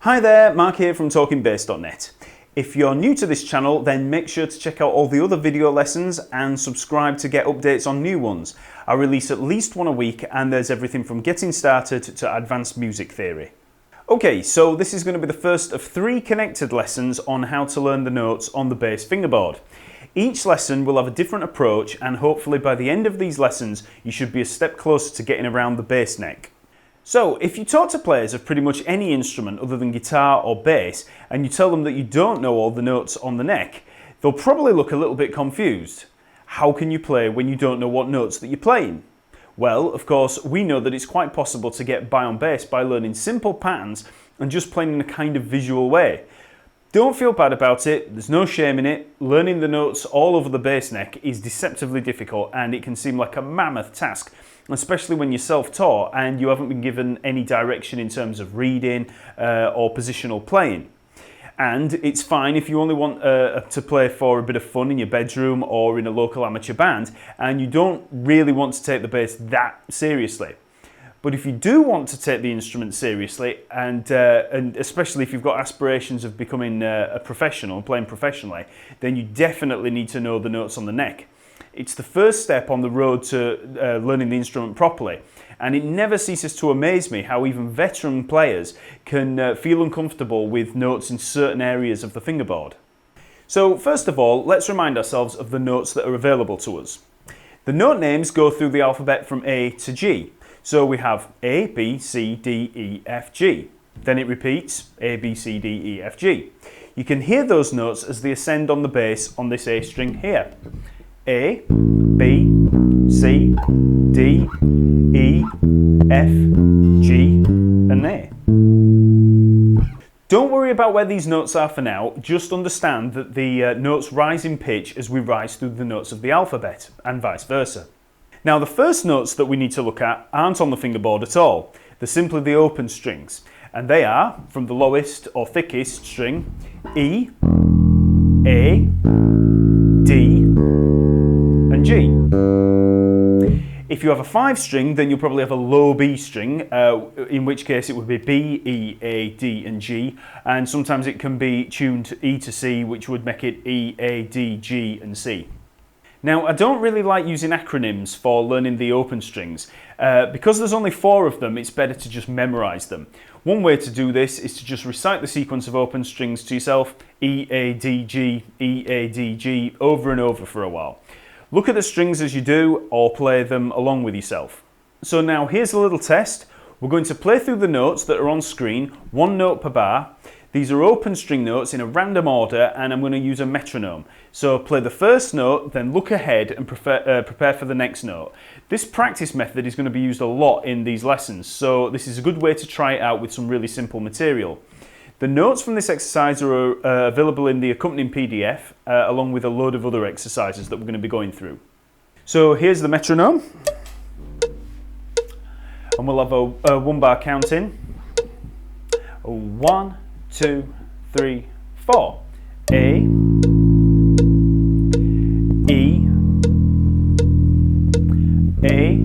Hi there, Mark here from talkingbass.net. If you're new to this channel, then make sure to check out all the other video lessons and subscribe to get updates on new ones. I release at least one a week and there's everything from getting started to advanced music theory. Okay, so this is going to be the first of 3 connected lessons on how to learn the notes on the bass fingerboard. Each lesson will have a different approach and hopefully by the end of these lessons you should be a step closer to getting around the bass neck. So, if you talk to players of pretty much any instrument other than guitar or bass and you tell them that you don't know all the notes on the neck, they'll probably look a little bit confused. How can you play when you don't know what notes that you're playing? Well, of course, we know that it's quite possible to get by on bass by learning simple patterns and just playing in a kind of visual way. Don't feel bad about it, there's no shame in it. Learning the notes all over the bass neck is deceptively difficult and it can seem like a mammoth task, especially when you're self-taught and you haven't been given any direction in terms of reading or positional playing. And it's fine if you only want to play for a bit of fun in your bedroom or in a local amateur band and you don't really want to take the bass that seriously. But if you do want to take the instrument seriously, and especially if you've got aspirations of becoming a professional, playing professionally, then you definitely need to know the notes on the neck. It's the first step on the road to learning the instrument properly, and it never ceases to amaze me how even veteran players can feel uncomfortable with notes in certain areas of the fingerboard. So first of all, let's remind ourselves of the notes that are available to us. The note names go through the alphabet from A to G. So we have A, B, C, D, E, F, G. Then it repeats A, B, C, D, E, F, G. You can hear those notes as they ascend on the bass on this A string here. A, B, C, D, E, F, G, and A. Don't worry about where these notes are for now, just understand that the notes rise in pitch as we rise through the notes of the alphabet, and vice versa. Now the first notes that we need to look at aren't on the fingerboard at all, they're simply the open strings, and they are, from the lowest or thickest string, E, A, D, and G. If you have a 5 string, then you'll probably have a low B string, in which case it would be B, E, A, D and G, and sometimes it can be tuned to E to C, which would make it E, A, D, G and C. Now, I don't really like using acronyms for learning the open strings. Because there's only 4 of them, it's better to just memorize them. One way to do this is to just recite the sequence of open strings to yourself, E, A, D, G, E, A, D, G, over and over for a while. Look at the strings as you do, or play them along with yourself. So now here's a little test. We're going to play through the notes that are on screen, 1 note per bar. These are open string notes in a random order and I'm going to use a metronome. So play the first note, then look ahead and prepare for the next note. This practice method is going to be used a lot in these lessons, so this is a good way to try it out with some really simple material. The notes from this exercise are available in the accompanying PDF along with a load of other exercises that we're going to be going through. So here's the metronome and we'll have a 1 bar count in. 1, 2, 3, 4. A, E, A,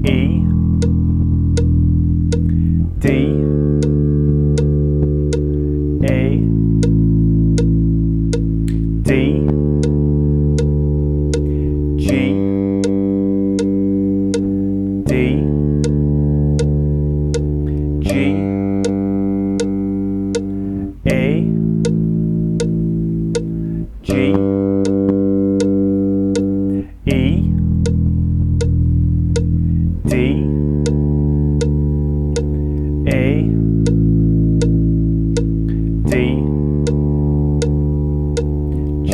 E, D, A, D, G, D, G, A, G, E, D, A, D, G.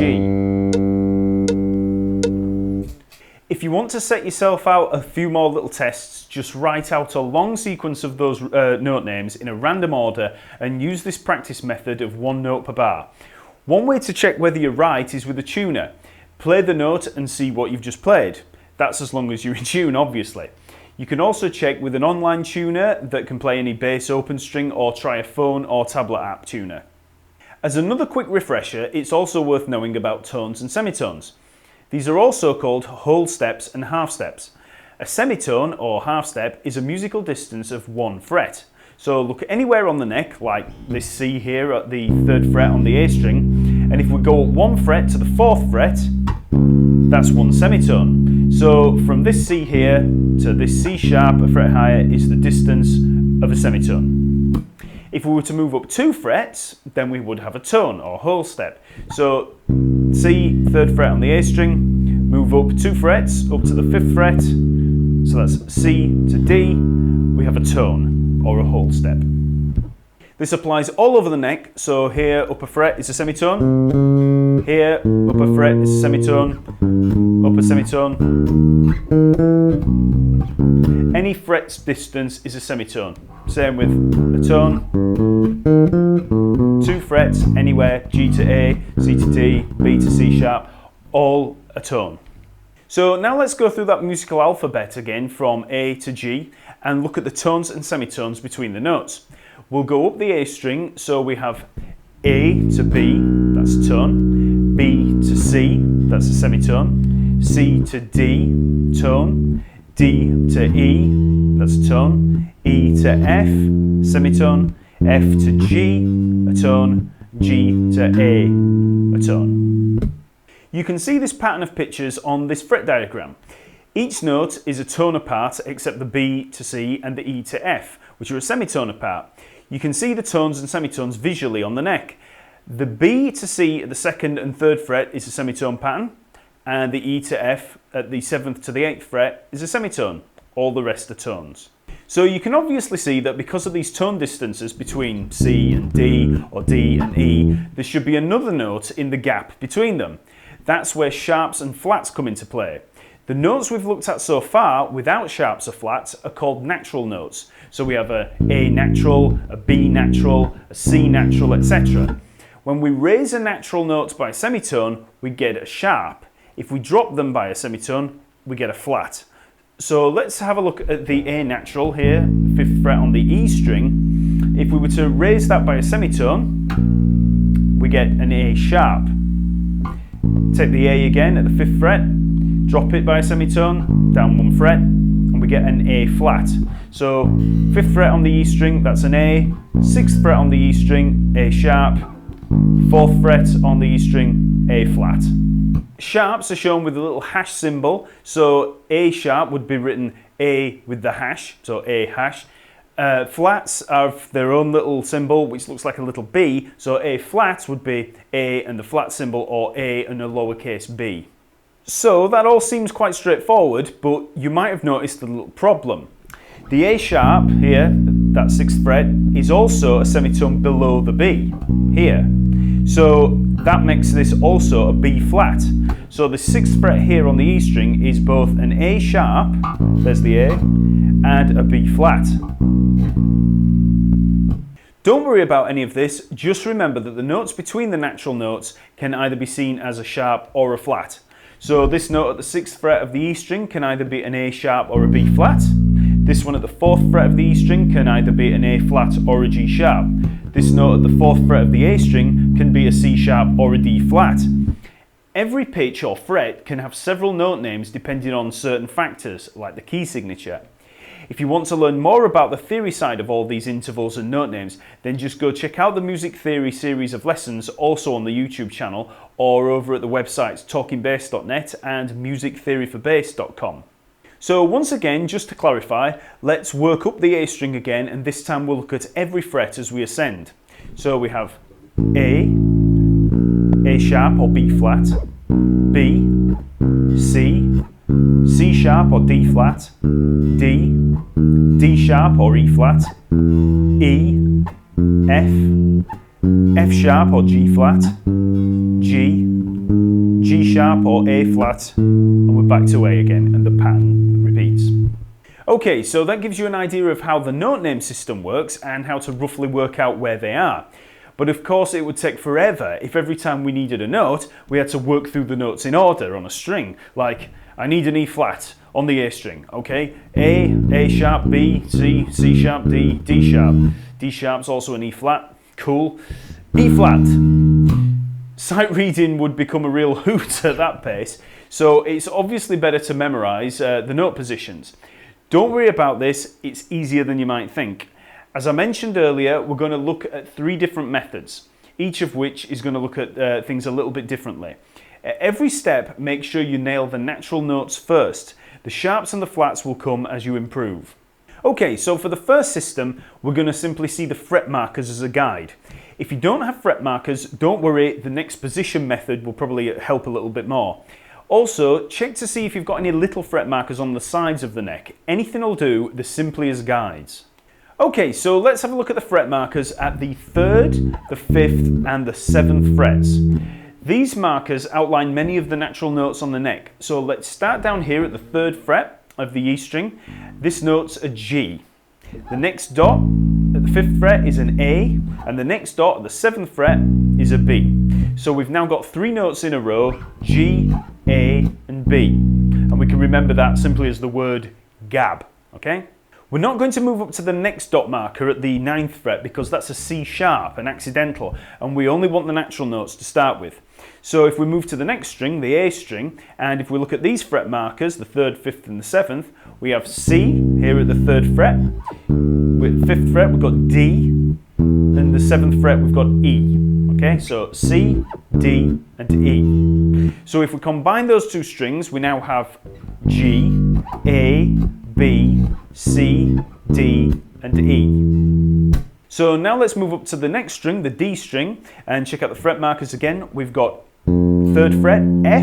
If you want to set yourself out a few more little tests, just write out a long sequence of those note names in a random order and use this practice method of 1 note per bar. One way to check whether you're right is with a tuner. Play the note and see what you've just played. That's as long as you're in tune, obviously. You can also check with an online tuner that can play any bass open string or try a phone or tablet app tuner. As another quick refresher, it's also worth knowing about tones and semitones. These are also called whole steps and half steps. A semitone or half step is a musical distance of 1 fret. So look anywhere on the neck, like this C here at the 3rd fret on the A string, and if we go up 1 fret to the 4th fret, that's 1 semitone. So from this C here to this C sharp a fret higher is the distance of a semitone. If we were to move up 2 frets, then we would have a tone or whole step. So C, 3rd fret on the A string, move up 2 frets up to the 5th fret, so that's C to D, we have a tone or a whole step. This applies all over the neck, so here upper fret is a semitone, here upper fret is a semitone, upper semitone. Any fret's distance is a semitone. Same with a tone. 2 frets anywhere, G to A, C to D, B to C sharp, all a tone. So now let's go through that musical alphabet again from A to G and look at the tones and semitones between the notes. We'll go up the A string, so we have A to B, that's a tone, B to C, that's a semitone, C to D, tone, D to E, that's a tone, E to F, semitone, F to G, a tone, G to A, a tone. You can see this pattern of pictures on this fret diagram. Each note is a tone apart except the B to C and the E to F, which are a semitone apart. You can see the tones and semitones visually on the neck. The B to C at the 2nd and 3rd fret is a semitone pattern, and the E to F at the 7th to the 8th fret is a semitone. All the rest are tones. So you can obviously see that because of these tone distances between C and D or D and E, there should be another note in the gap between them. That's where sharps and flats come into play. The notes we've looked at so far without sharps or flats are called natural notes. So we have a natural, a B natural, a C natural, etc. When we raise a natural note by a semitone, we get a sharp. If we drop them by a semitone, we get a flat. So let's have a look at the A natural here, 5th fret on the E string. If we were to raise that by a semitone, we get an A sharp. Take the A again at the 5th fret, drop it by a semitone, down 1 fret, and we get an A flat. So 5th fret on the E string, that's an A, 6th fret on the E string, A sharp, 4th fret on the E string, A flat. Sharps are shown with a little hash symbol, so A sharp would be written A with the hash, so A hash. Flats have their own little symbol which looks like a little B, so A flat would be A and the flat symbol, or A and a lowercase b. So that all seems quite straightforward, but you might have noticed a little problem. The A sharp here, that 6th fret, is also a semitone below the B here. So that makes this also a B flat. So the 6th fret here on the E string is both an A sharp, there's the A, and a B flat. Don't worry about any of this, just remember that the notes between the natural notes can either be seen as a sharp or a flat. So this note at the 6th fret of the E string can either be an A sharp or a B flat. This one at the 4th fret of the E string can either be an A flat or a G sharp. This note at the 4th fret of the A string can be a C sharp or a D flat. Every pitch or fret can have several note names depending on certain factors, like the key signature. If you want to learn more about the theory side of all these intervals and note names, then just go check out the music theory series of lessons also on the YouTube channel, or over at the websites talkingbass.net and musictheoryforbass.com. So once again, just to clarify, let's work up the A string again, and this time we'll look at every fret as we ascend. So we have A sharp or B flat, B, C, C sharp or D flat, D, D sharp or E flat, E, F, F sharp or G flat, G, G sharp or A flat, and we're back to A again, and the pattern repeats. Okay, so that gives you an idea of how the note name system works and how to roughly work out where they are. But of course it would take forever if every time we needed a note we had to work through the notes in order on a string. Like, I need an E flat on the A string, okay? A sharp, B, C, C sharp, D, D sharp. D sharp's also an E flat, cool. E flat. Sight reading would become a real hoot at that pace, so it's obviously better to memorise the note positions. Don't worry about this, it's easier than you might think. As I mentioned earlier, we're going to look at 3 different methods, each of which is going to look at things a little bit differently. At every step, make sure you nail the natural notes first. The sharps and the flats will come as you improve. Okay, so for the first system, we're going to simply see the fret markers as a guide. If you don't have fret markers, don't worry, the next position method will probably help a little bit more. Also, check to see if you've got any little fret markers on the sides of the neck. Anything will do, they're simply as guides. Okay, so let's have a look at the fret markers at the 3rd, the 5th and the 7th frets. These markers outline many of the natural notes on the neck. So let's start down here at the 3rd fret of the E string. This note's a G. The next dot at the 5th fret is an A, and the next dot at the 7th fret is a B. So we've now got 3 notes in a row, G, A and B. And we can remember that simply as the word gab, okay? We're not going to move up to the next dot marker at the 9th fret because that's a C sharp, an accidental, and we only want the natural notes to start with. So if we move to the next string, the A string, and if we look at these fret markers, the 3rd, 5th and the 7th, we have C here at the 3rd fret, with the 5th fret we've got D, and the 7th fret we've got E. Okay, so C, D and E. So if we combine those 2 strings, we now have G, A, B, C, D and E. So now let's move up to the next string, the D string, and check out the fret markers again. We've got 3rd fret F,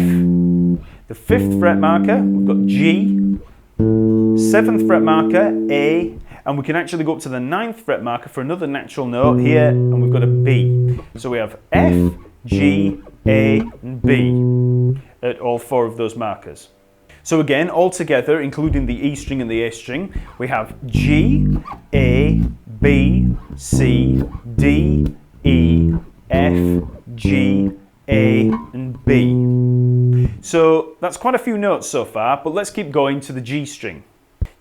the 5th fret marker, we've got G, 7th fret marker A, and we can actually go up to the 9th fret marker for another natural note here, and we've got a B. So we have F, G, A and B at all 4 of those markers. So again, all together, including the E string and the A string, we have G, A, B, C, D, E, F, G, A and B. So that's quite a few notes so far, but let's keep going to the G string.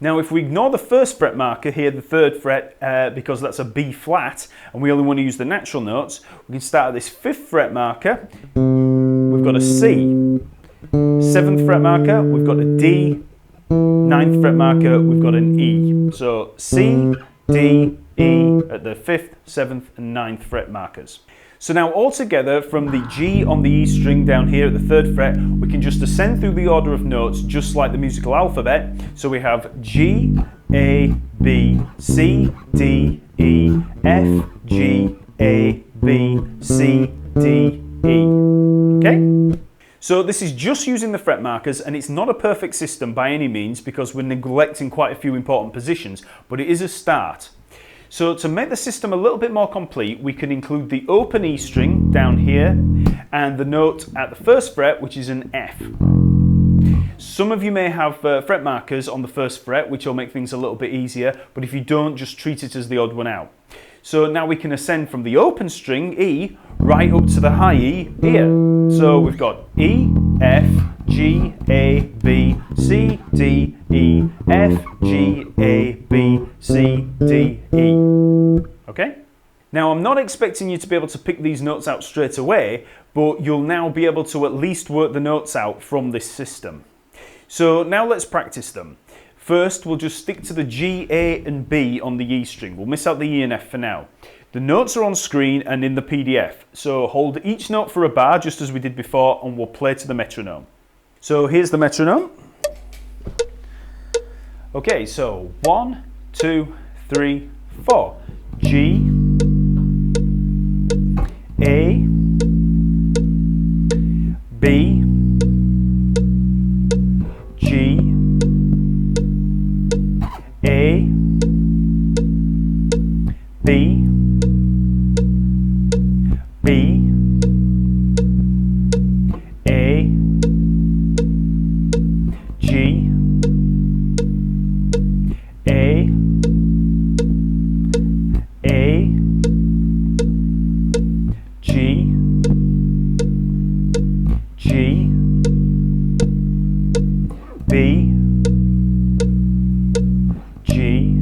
Now if we ignore the 1st fret marker here, the 3rd fret, because that's a B flat, and we only want to use the natural notes, we can start at this 5th fret marker, we've got a C. 7th fret marker, we've got a D. 9th fret marker, we've got an E. So C, D, E at the 5th, 7th and 9th fret markers. So now all together from the G on the E string down here at the 3rd fret, we can just ascend through the order of notes just like the musical alphabet. So we have G, A, B, C, D, E, F, G, A, B, C, D, E. Okay? So this is just using the fret markers, and it's not a perfect system by any means because we're neglecting quite a few important positions, but it is a start. So to make the system a little bit more complete, we can include the open E string down here and the note at the 1st fret, which is an F. Some of you may have fret markers on the 1st fret, which will make things a little bit easier, but if you don't, just treat it as the odd one out. So now we can ascend from the open string, E, right up to the high E here. So we've got E, F, G, A, B, C, D, E, F, G, A, B, C, D, E. Okay? Now I'm not expecting you to be able to pick these notes out straight away, but you'll now be able to at least work the notes out from this system. So now let's practice them. First, we'll just stick to the G, A and B on the E string. We'll miss out the E and F for now. The notes are on screen and in the PDF, so hold each note for a bar just as we did before and we'll play to the metronome. So here's the metronome. Okay, so 1, 2, 3, 4. G, A, B, G, A, B, B, A, G, A, A, G, G, B, G,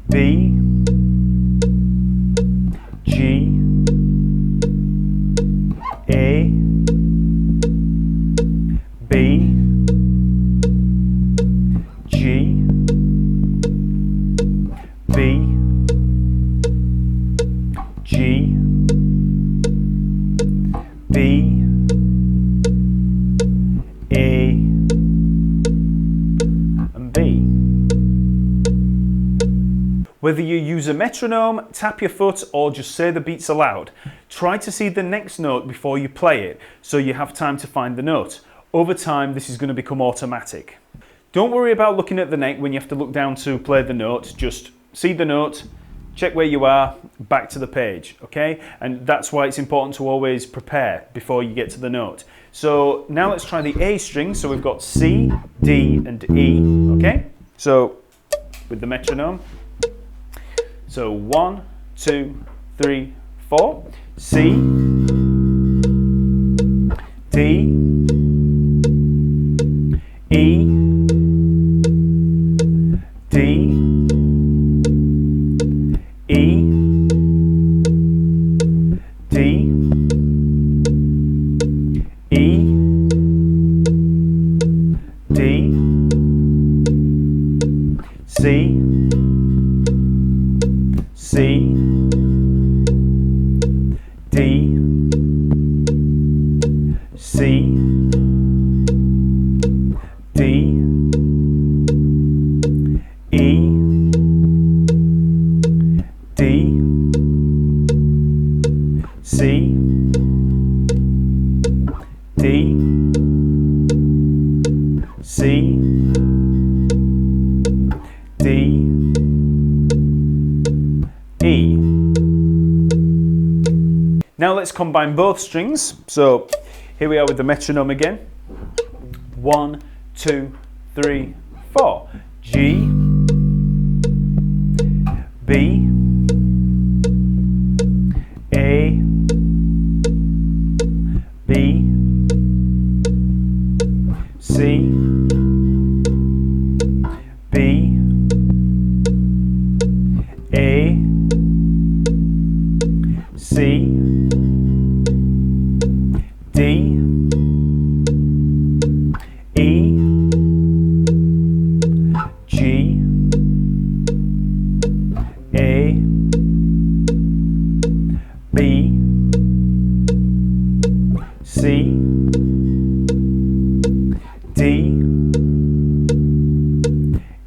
B, G, A, B, G, Whether you use a metronome, tap your foot, or just say the beats aloud, try to see the next note before you play it so you have time to find the note. Over time, this is going to become automatic. Don't worry about looking at the neck when you have to look down to play the note. Just see the note, check where you are, back to the page, okay? And that's why it's important to always prepare before you get to the note. So now let's try the A string. So we've got C, D, and E, okay? So with the metronome. So 1, 2, 3, 4. C, D, E, D, E, D, E, D, C, C, D, C, D, E, D, C, D, C, D, E. Now let's combine both strings. So here we are with the metronome again. 1, 2, 3, 4. G, B, A, B, C, B, A, C, D, E, G, A, B, C, D,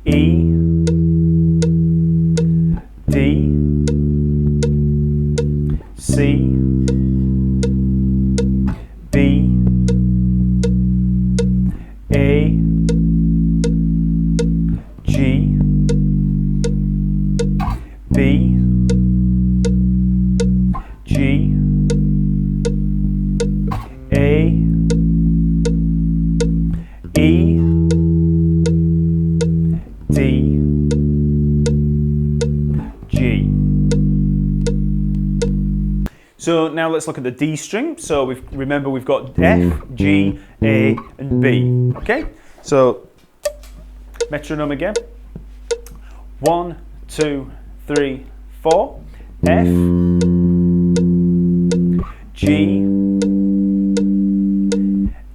E, D, C, B, A, G, B, G, A, E, D, G. So now let's look at the D string. So remember we've got F, G, A, and B. Okay? So metronome again. 1, 2, 3, 4. F, G,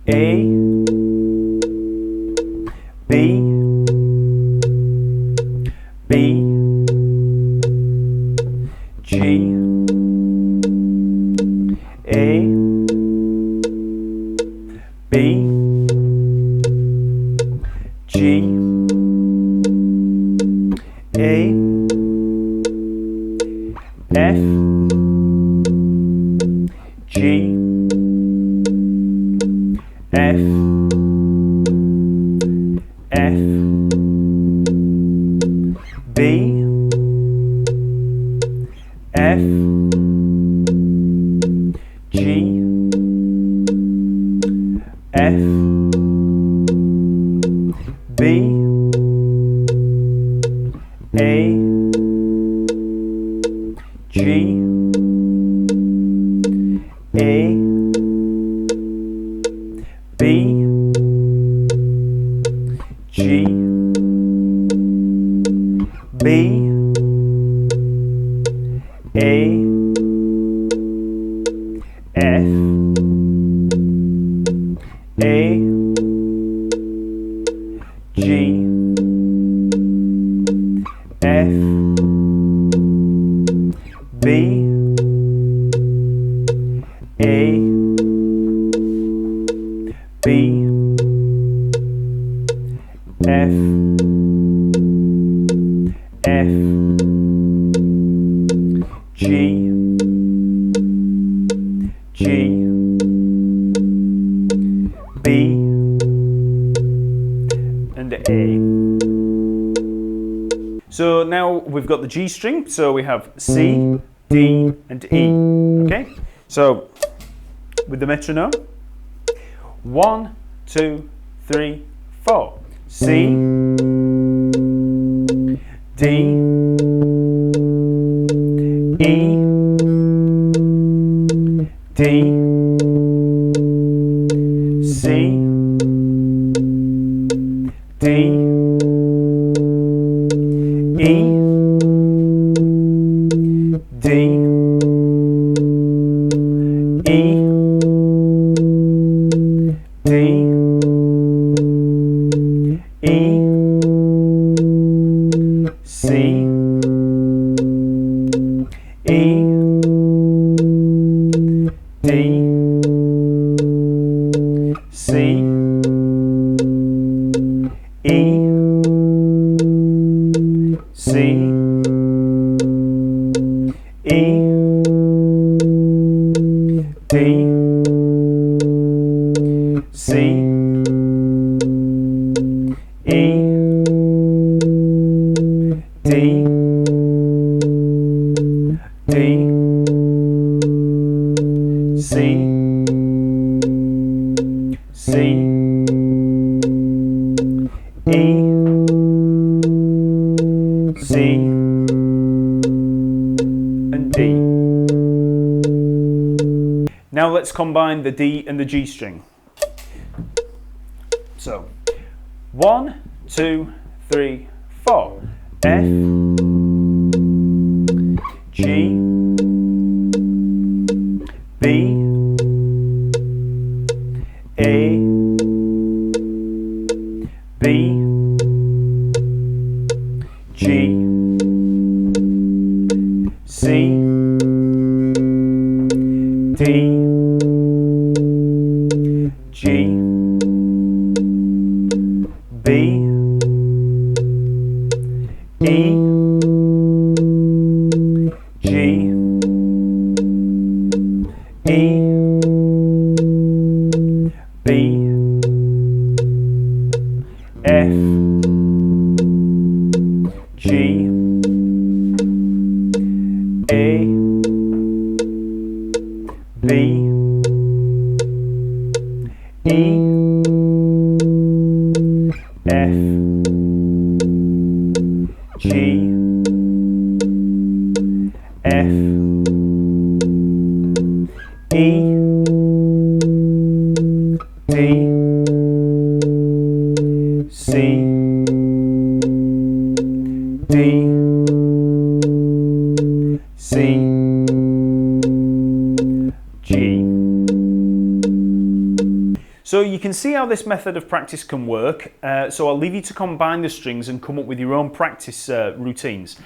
A, B, B, G, A, B, G, A, F, G, F, F, B, F, G, F, B, A, G, A, B, G, B, A, F, A, G, F, B, A, B, F, F, G, G, B, and A. So now we've got the G string, so we have C, D, and E. Okay? So with the metronome, 1, 2, 3, 4. C, D, E, D, C, D, E, D, E, D, E, C, E, D, C, E, C, E, D, C, E, D, D, C, C, E, C, and D. Now let's combine the D and the G string. So 1, 2, 3, 4. F, G, B, A, B, G, C, D, G, B, E, G, E, B, F, G, A, B, E, F, G, F, E, D, C, D, C, G. So you can see how this method of practice can work. So I'll leave you to combine the strings and come up with your own practice routines.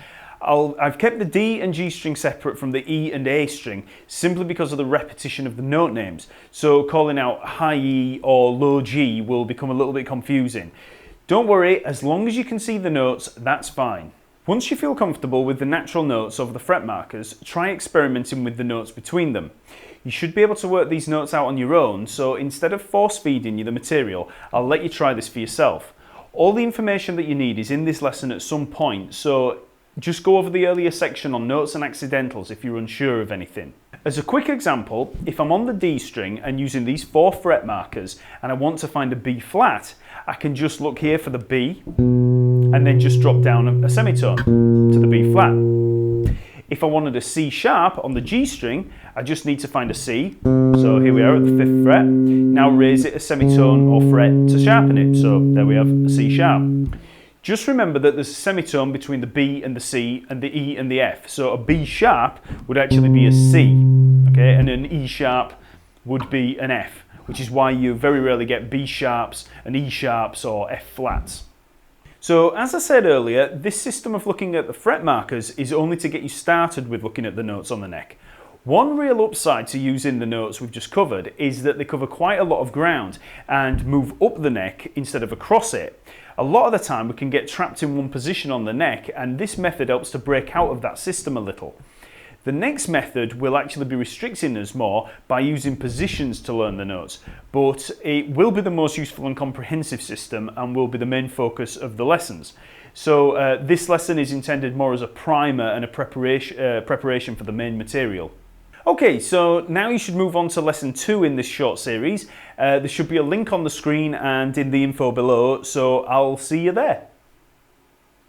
I've kept the D and G string separate from the E and A string simply because of the repetition of the note names. So calling out high E or low G will become a little bit confusing. Don't worry, as long as you can see the notes, that's fine. Once you feel comfortable with the natural notes over the fret markers, try experimenting with the notes between them. You should be able to work these notes out on your own, so instead of force feeding you the material, I'll let you try this for yourself. All the information that you need is in this lesson at some point, so just go over the earlier section on notes and accidentals if you're unsure of anything. As a quick example, if I'm on the D string and using these 4 fret markers and I want to find a B flat, I can just look here for the B and then just drop down a semitone to the B flat. If I wanted a C sharp on the G string, I just need to find a C. So here we are at the 5th fret. Now raise it a semitone or fret to sharpen it. So there we have a C sharp. Just remember that there's a semitone between the B and the C and the E and the F. So a B sharp would actually be a C, okay, and an E sharp would be an F, which is why you very rarely get B sharps and E sharps or F flats. So as I said earlier, this system of looking at the fret markers is only to get you started with looking at the notes on the neck. One real upside to using the notes we've just covered is that they cover quite a lot of ground and move up the neck instead of across it. A lot of the time we can get trapped in one position on the neck, and this method helps to break out of that system a little. The next method will actually be restricting us more by using positions to learn the notes, but it will be the most useful and comprehensive system and will be the main focus of the lessons. So this lesson is intended more as a primer and a preparation for the main material. Okay, so now you should move on to lesson 2 in this short series. There should be a link on the screen and in the info below, so I'll see you there.